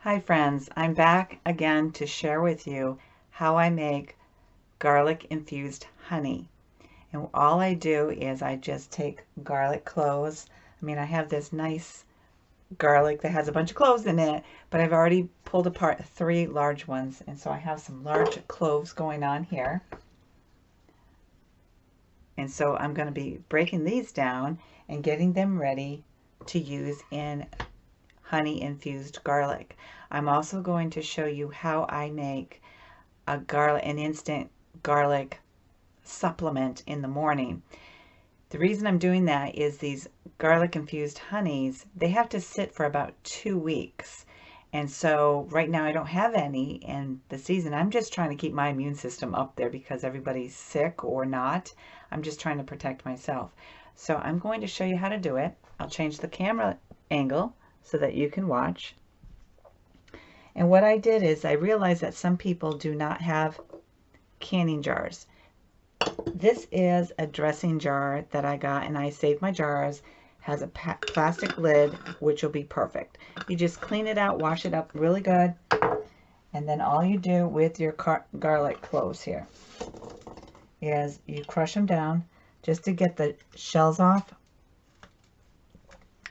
Hi friends, I'm back again to share with you how I make garlic infused honey. And all I do is I just take garlic cloves. I have this nice garlic that has a bunch of cloves in it, but I've already pulled apart 3 large ones. And so I have some large cloves going on here. And so I'm going to be breaking these down and getting them ready to use in honey infused garlic. I'm also going to show you how I make an instant garlic supplement in the morning. The reason I'm doing that is these garlic infused honeys, they have to sit for about 2 weeks. And so right now I don't have any in the season. I'm just trying to keep my immune system up there because everybody's sick or not. I'm just trying to protect myself. So I'm going to show you how to do it. I'll change the camera angle so that you can watch. And what I did is I realized that some people do not have canning jars. This is a dressing jar that I got, and I saved my jars. Has a plastic lid, which will be perfect. You just clean it out, wash it up really good, and then all you do with your garlic cloves here is you crush them down just to get the shells off,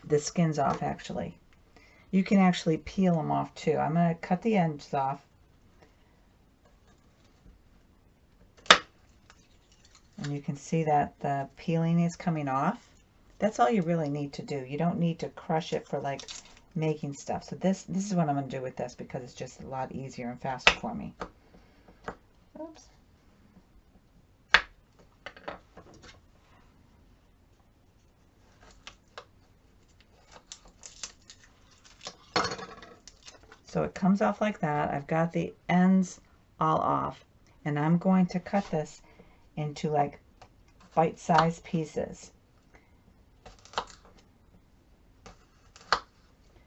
the skins off actually. You can actually peel them off too. I'm going to cut the ends off. And you can see that the peeling is coming off. That's all you really need to do. You don't need to crush it for like making stuff. So this is what I'm going to do with this because it's just a lot easier and faster for me. Oops. So it comes off like that. I've got the ends all off, and I'm going to cut this into like bite-sized pieces.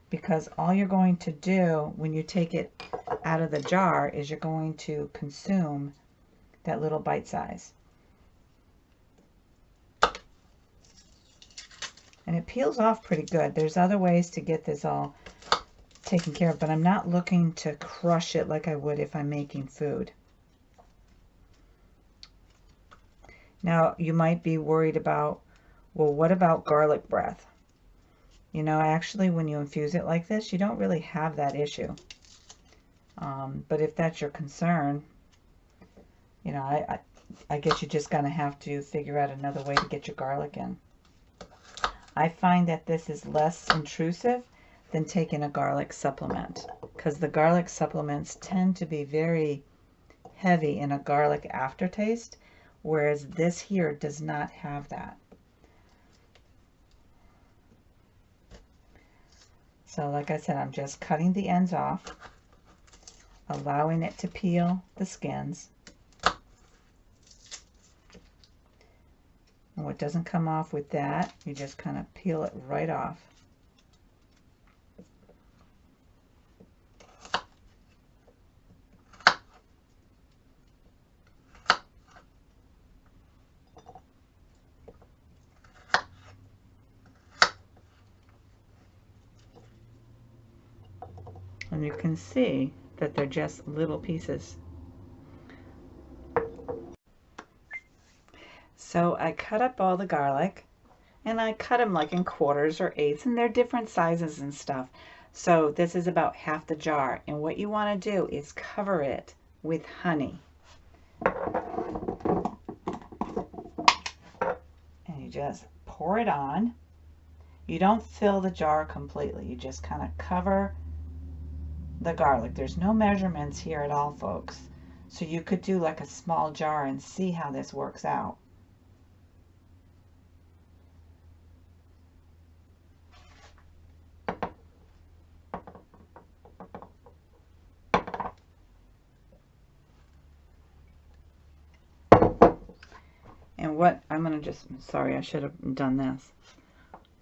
Because all you're going to do when you take it out of the jar is you're going to consume that little bite size. And it peels off pretty good. There's other ways to get this all taken care of, but I'm not looking to crush it like I would if I'm making food. Now, you might be worried about, well, what about garlic breath? You know, actually, when you infuse it like this, you don't really have that issue. But if that's your concern, you know, I guess you're just going to have to figure out another way to get your garlic in. I find that this is less intrusive than taking a garlic supplement, because the garlic supplements tend to be very heavy in a garlic aftertaste, whereas this here does not have that. So like I said, I'm just cutting the ends off, allowing it to peel the skins. And what doesn't come off with that, you just kind of peel it right off. And you can see that they're just little pieces. So I cut up all the garlic, and I cut them like in quarters or eighths, and they're different sizes and stuff. So this is about half the jar, and what you want to do is cover it with honey. And you just pour it on. You don't fill the jar completely. You just kind of cover the garlic. There's no measurements here at all, folks. So you could do like a small jar and see how this works out. And what I'm going to just, sorry, I should have done this.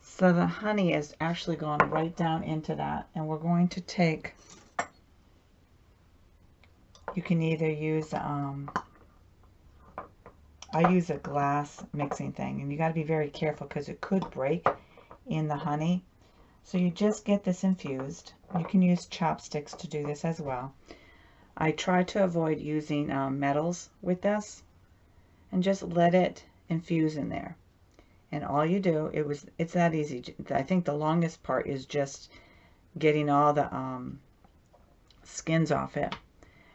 So the honey is actually going right down into that. And we're going to take, you can either use, I use a glass mixing thing. And you got to be very careful because it could break in the honey. So you just get this infused. You can use chopsticks to do this as well. I try to avoid using metals with this, and just let it infuse in there. And all you do, it's that easy. I think the longest part is just getting all the skins off it.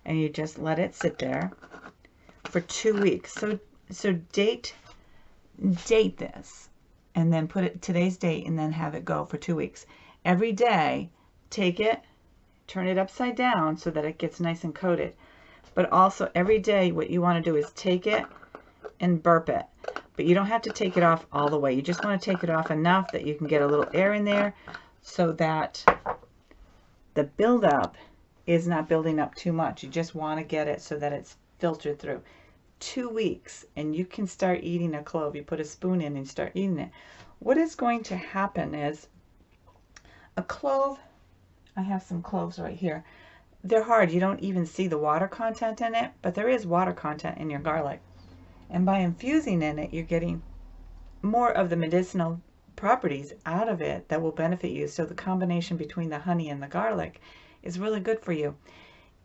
And you just let it sit there for 2 weeks. So date this, and then put it today's date, and then have it go for 2 weeks. Every day, take it, turn it upside down so that it gets nice and coated. But also every day, what you want to do is take it and burp it. But you don't have to take it off all the way. You just want to take it off enough that you can get a little air in there so that the buildup is not building up too much. You just want to get it so that it's filtered through. 2 weeks, and you can start eating a clove. You put a spoon in and start eating it. What is going to happen is a clove, I have some cloves right here. They're hard. You don't even see the water content in it, but there is water content in your garlic. And by infusing in it, you're getting more of the medicinal properties out of it that will benefit you. So the combination between the honey and the garlic is really good for you.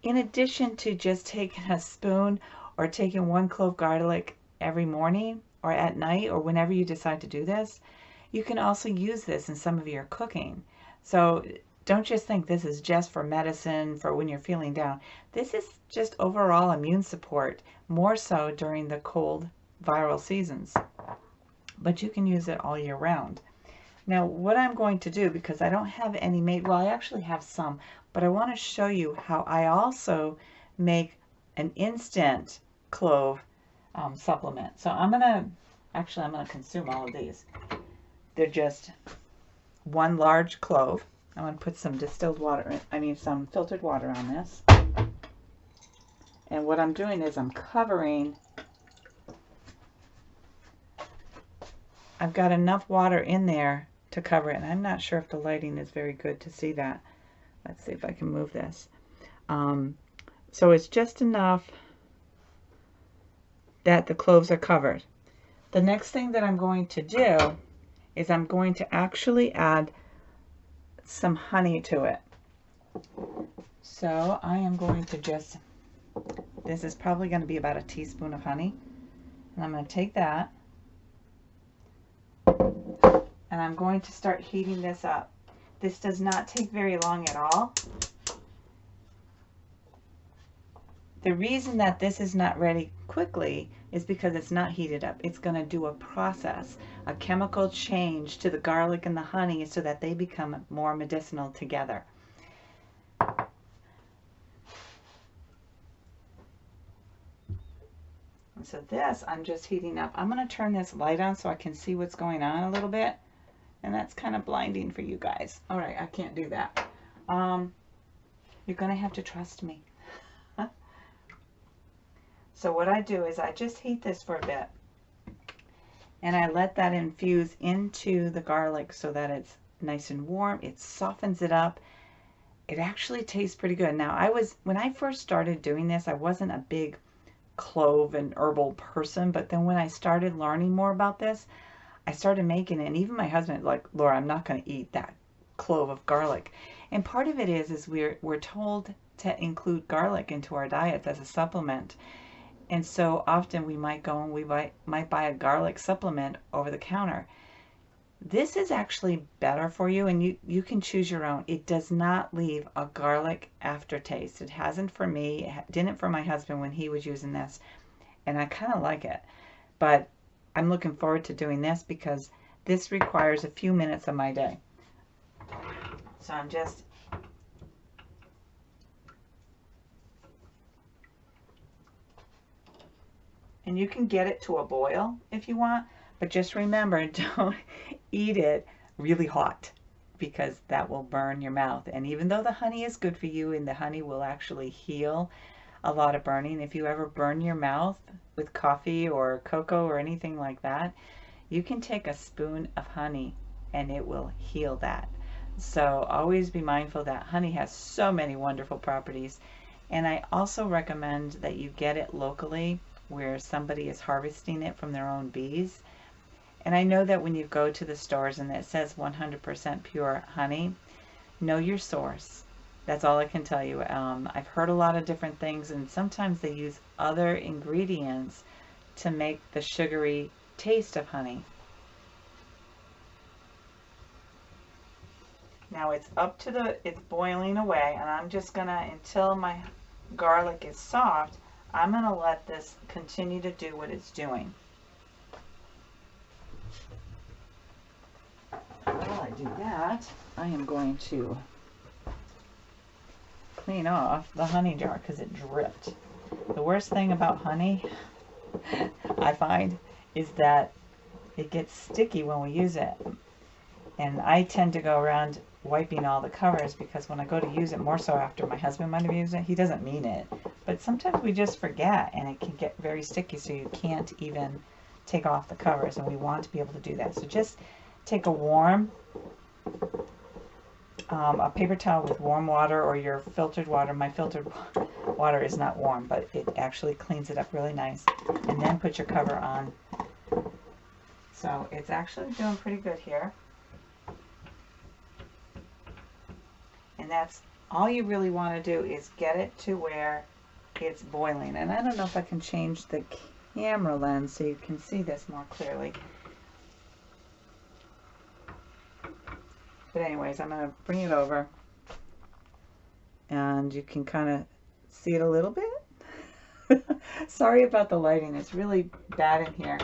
In addition to just taking a spoon or taking 1 clove garlic every morning or at night or whenever you decide to do this, you can also use this in some of your cooking. So don't just think this is just for medicine, for when you're feeling down. This is just overall immune support, more so during the cold viral seasons. But you can use it all year round. Now, what I'm going to do, because I don't have any made, well, I actually have some, but I want to show you how I also make an instant clove supplement. So I'm going to consume all of these. They're just 1 large clove. I'm going to put some distilled water, some filtered water on this. And what I'm doing is I'm covering, I've got enough water in there to cover it. And I'm not sure if the lighting is very good to see that. Let's see if I can move this. So it's just enough that the cloves are covered. The next thing that I'm going to do is I'm going to actually add some honey to it. So I am going to just, this is probably going to be about a teaspoon of honey. And I'm going to take that and I'm going to start heating this up. This does not take very long at all. The reason that this is not ready quickly is because it's not heated up. It's going to do a process, a chemical change to the garlic and the honey so that they become more medicinal together. And so this, I'm just heating up. I'm going to turn this light on so I can see what's going on a little bit. And that's kind of blinding for you guys. All right, I can't do that. You're going to have to trust me. So what I do is I just heat this for a bit. And I let that infuse into the garlic so that it's nice and warm. It softens it up. It actually tastes pretty good. Now, when I first started doing this, I wasn't a big clove and herbal person. But then when I started learning more about this, I started making it. And even my husband, like, Laura, I'm not going to eat that clove of garlic. And part of it is we're told to include garlic into our diets as a supplement. And so often we might go and we might buy a garlic supplement over the counter. This is actually better for you, and you can choose your own. It does not leave a garlic aftertaste. It hasn't for me. It didn't for my husband when he was using this, and I kind of like it. But I'm looking forward to doing this because this requires a few minutes of my day. So I'm just and you can get it to a boil if you want, but just remember, don't eat it really hot because that will burn your mouth. And even though the honey is good for you and the honey will actually heal a lot of burning, if you ever burn your mouth with coffee or cocoa or anything like that, you can take a spoon of honey and it will heal that. So always be mindful that honey has so many wonderful properties. And I also recommend that you get it locally where somebody is harvesting it from their own bees. And I know that when you go to the stores and it says 100% pure honey, know your source. That's all I can tell you. I've heard a lot of different things, and sometimes they use other ingredients to make the sugary taste of honey. Now it's it's boiling away, and I'm just gonna, until my garlic is soft, I'm gonna let this continue to do what it's doing. While I do that, I am going to clean off the honey jar because it dripped. The worst thing about honey, I find, is that it gets sticky when we use it. And I tend to go around wiping all the covers because when I go to use it, more so after my husband might have used it, he doesn't mean it. But sometimes we just forget and it can get very sticky, so you can't even take off the covers, and we want to be able to do that. So just take a warm, a paper towel with warm water or your filtered water. My filtered water is not warm, but it actually cleans it up really nice. And then put your cover on. So it's actually doing pretty good here. And that's all you really want to do, is get it to where it's boiling. And I don't know if I can change the camera lens so you can see this more clearly. But anyways, I'm going to bring it over, and you can kind of see it a little bit. Sorry about the lighting. It's really bad in here.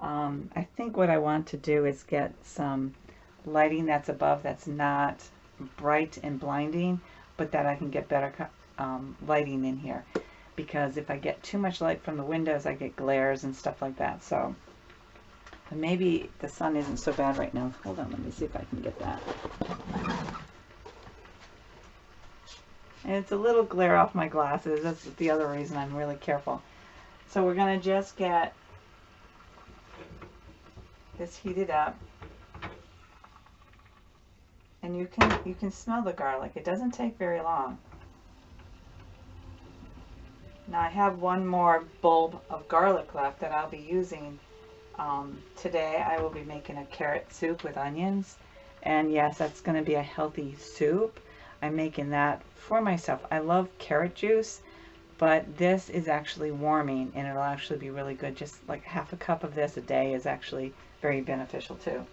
I think what I want to do is get some lighting that's above, that's not bright and blinding, but that I can get better lighting in here. Because if I get too much light from the windows, I get glares and stuff like that. So maybe the sun isn't so bad right now. Hold on, let me see if I can get that. And it's a little glare off my glasses. That's the other reason I'm really careful. So we're going to just get this heated up. And you can smell the garlic. It doesn't take very long. Now I have one more bulb of garlic left that I'll be using. Today I will be making a carrot soup with onions, and yes, that's going to be a healthy soup. I'm making that for myself. I love carrot juice, but this is actually warming, and it'll actually be really good. Just like half a cup of this a day is actually very beneficial too.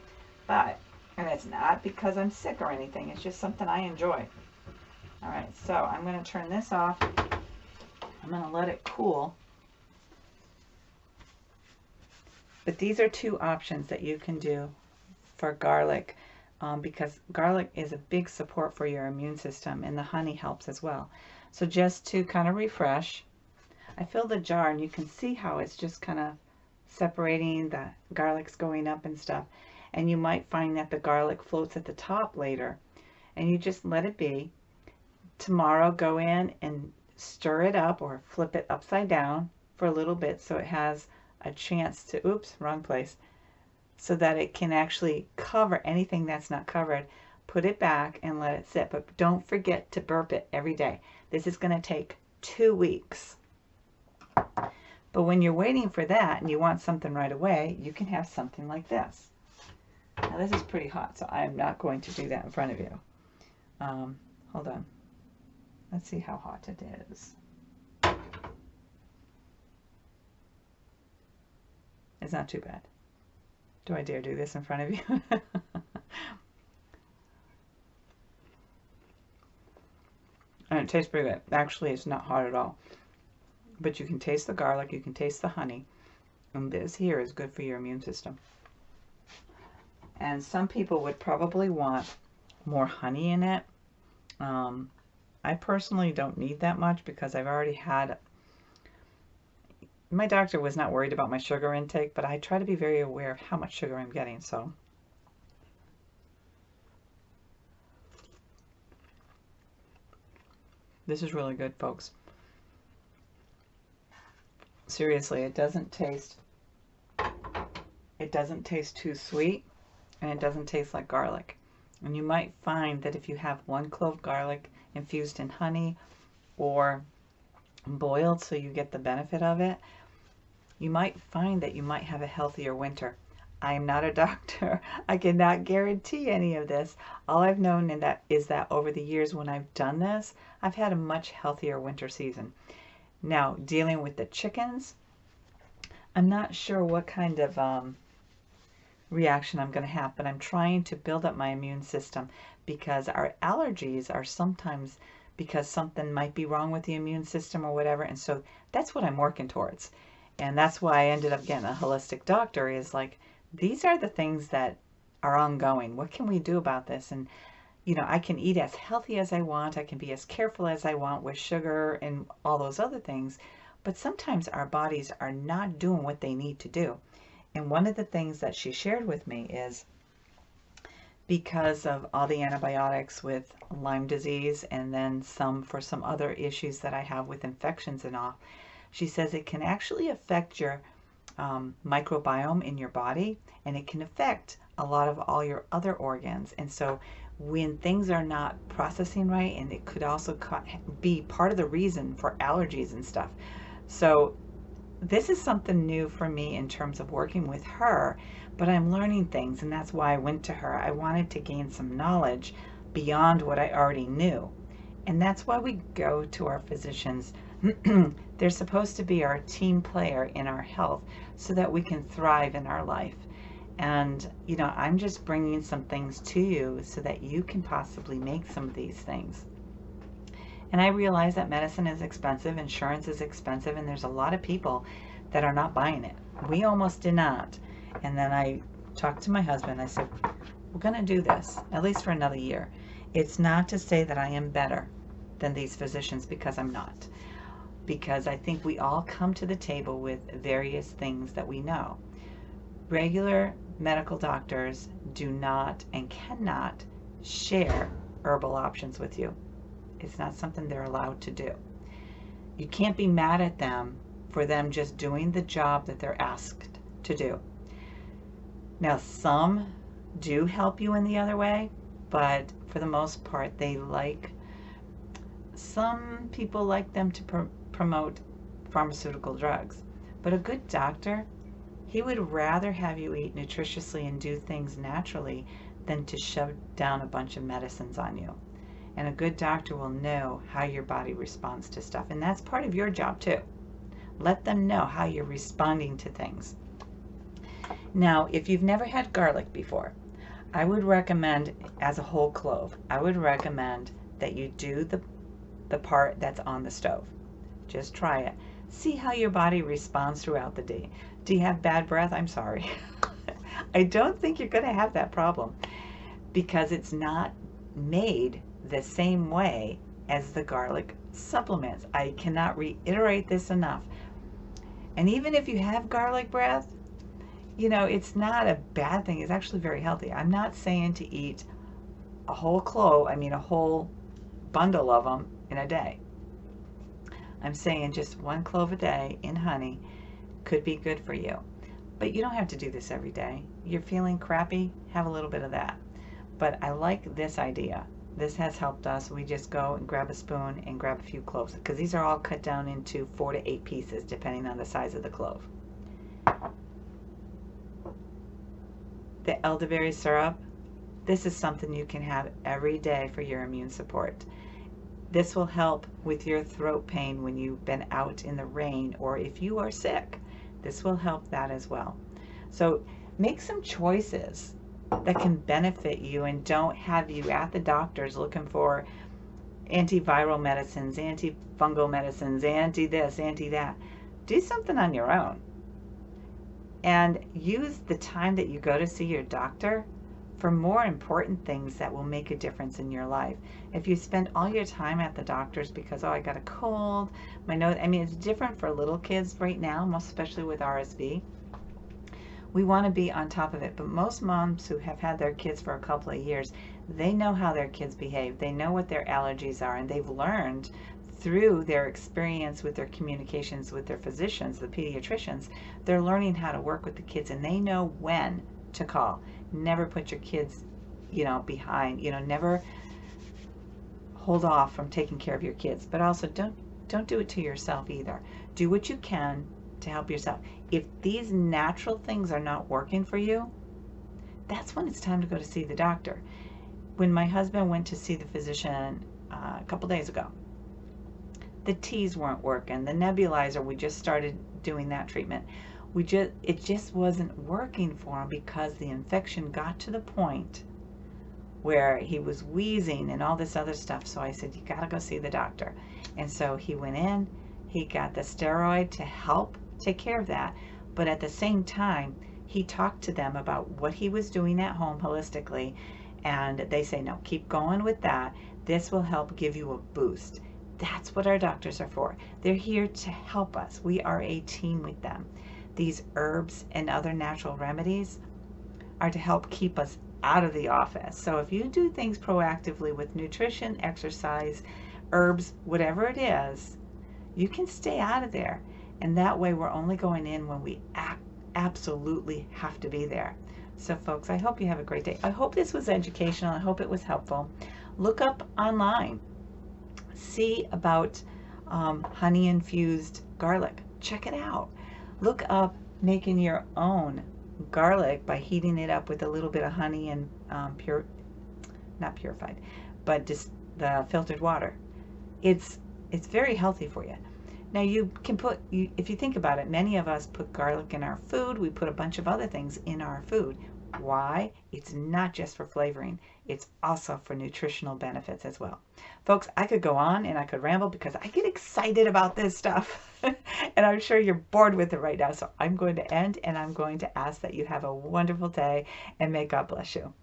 And it's not because I'm sick or anything, it's just something I enjoy. Alright, so I'm going to turn this off. I'm going to let it cool. But these are two options that you can do for garlic, because garlic is a big support for your immune system, and the honey helps as well. So just to kind of refresh, I filled the jar, and you can see how it's just kind of separating, the garlic's going up and stuff. And you might find that the garlic floats at the top later, and you just let it be. Tomorrow go in and stir it up or flip it upside down for a little bit so it has a chance to, oops, wrong place, so that it can actually cover anything that's not covered. Put it back and let it sit, but don't forget to burp it every day. This is going to take 2 weeks. But when you're waiting for that and you want something right away, you can have something like this. Now this is pretty hot, so I am not going to do that in front of you. Hold on. Let's see how hot it is. It's not too bad. Do I dare do this in front of you? And it tastes pretty good. Actually, it's not hot at all. But you can taste the garlic, you can taste the honey. And this here is good for your immune system. And some people would probably want more honey in it. I personally don't need that much because I've already had, my doctor was not worried about my sugar intake, but I try to be very aware of how much sugar I'm getting. So this is really good, folks. Seriously, it doesn't taste too sweet, and it doesn't taste like garlic. And you might find that if you have 1 clove garlic infused in honey or boiled so you get the benefit of it, you might find that you might have a healthier winter. I am not a doctor. I cannot guarantee any of this. All I've known is that over the years when I've done this, I've had a much healthier winter season. Now, dealing with the chickens, I'm not sure what kind of reaction I'm going to have, but I'm trying to build up my immune system, because our allergies are sometimes because something might be wrong with the immune system or whatever. And so that's what I'm working towards. And that's why I ended up getting a holistic doctor, is like, these are the things that are ongoing. What can we do about this? And, you know, I can eat as healthy as I want. I can be as careful as I want with sugar and all those other things. But sometimes our bodies are not doing what they need to do. And one of the things that she shared with me is, because of all the antibiotics with Lyme disease and then some for some other issues that I have with infections and all, she says it can actually affect your microbiome in your body, and it can affect a lot of all your other organs. And so when things are not processing right, and it could also be part of the reason for allergies and stuff. So this is something new for me in terms of working with her, but I'm learning things, and that's why I went to her. I wanted to gain some knowledge beyond what I already knew. And that's why we go to our physicians. They're supposed to be our team player in our health so that we can thrive in our life. And, you know, I'm just bringing some things to you so that you can possibly make some of these things. And I realize that medicine is expensive, insurance is expensive, and there's a lot of people that are not buying it. We almost did not. And then I talked to my husband. I said, we're going to do this, at least for another year. It's not to say that I am better than these physicians, because I'm not. Because I think we all come to the table with various things that we know. Regular medical doctors do not and cannot share herbal options with you. It's not something they're allowed to do. You can't be mad at them for them just doing the job that they're asked to do. Now, some do help you in the other way, but for the most part, some people like them to promote pharmaceutical drugs. But a good doctor, he would rather have you eat nutritiously and do things naturally than to shove down a bunch of medicines on you. And a good doctor will know how your body responds to stuff. And that's part of your job too. Let them know how you're responding to things. Now, if you've never had garlic before, I would recommend, as a whole clove, I would recommend that you do the part that's on the stove. Just try it. See how your body responds throughout the day. Do you have bad breath? I'm sorry. I don't think you're going to have that problem, because it's not made the same way as the garlic supplements. I cannot reiterate this enough. And even if you have garlic breath, you know, it's not a bad thing. It's actually very healthy. I'm not saying to eat a whole clove, I mean a whole bundle of them in a day. I'm saying just one clove a day in honey could be good for you. But you don't have to do this every day. You're feeling crappy, have a little bit of that. But I like this idea. This has helped us. We just go and grab a spoon and grab a few cloves, because these are all cut down into 4 to 8 pieces depending on the size of the clove. The elderberry syrup, this is something you can have every day for your immune support. This will help with your throat pain when you've been out in the rain, or if you are sick. This will help that as well. So make some choices that can benefit you, and don't have you at the doctor's looking for antiviral medicines, antifungal medicines, anti this, anti that. Do something on your own. And use the time that you go to see your doctor for more important things that will make a difference in your life. If you spend all your time at the doctor's because, oh, I got a cold, my nose, I mean, it's different for little kids right now, most especially with RSV. We want to be on top of it, but most moms who have had their kids for a couple of years, they know how their kids behave. They know what their allergies are, and they've learned through their experience with their communications with their physicians, the pediatricians. They're learning how to work with the kids, and they know when to call. Never put your kids, you know, behind, you know, never hold off from taking care of your kids, but also don't do it to yourself either. Do what you can to help yourself. if these natural things are not working for you, that's when it's time to go to see the doctor. When my husband went to see the physician a couple days ago, the teas weren't working. The nebulizer, we just started doing that treatment. It just wasn't working for him because the infection got to the point where he was wheezing and all this other stuff. So I said, you gotta go see the doctor. And so he went in, he got the steroid to help take care of that. But at the same time, he talked to them about what he was doing at home holistically. And they say, no, keep going with that. This will help give you a boost. That's what our doctors are for. They're here to help us. We are a team with them. These herbs and other natural remedies are to help keep us out of the office. So if you do things proactively with nutrition, exercise, herbs, whatever it is, you can stay out of there. And that way we're only going in when we absolutely have to be there. So folks, I hope you have a great day. I hope this was educational. I hope it was helpful. Look up online. See about honey infused garlic. Check it out. Look up making your own garlic by heating it up with a little bit of honey and not purified, but just the filtered water. It's very healthy for you. Now you can put, if you think about it, many of us put garlic in our food. We put a bunch of other things in our food. Why? It's not just for flavoring. It's also for nutritional benefits as well. Folks, I could go on and I could ramble because I get excited about this stuff. And I'm sure you're bored with it right now. So I'm going to end, and I'm going to ask that you have a wonderful day, and may God bless you.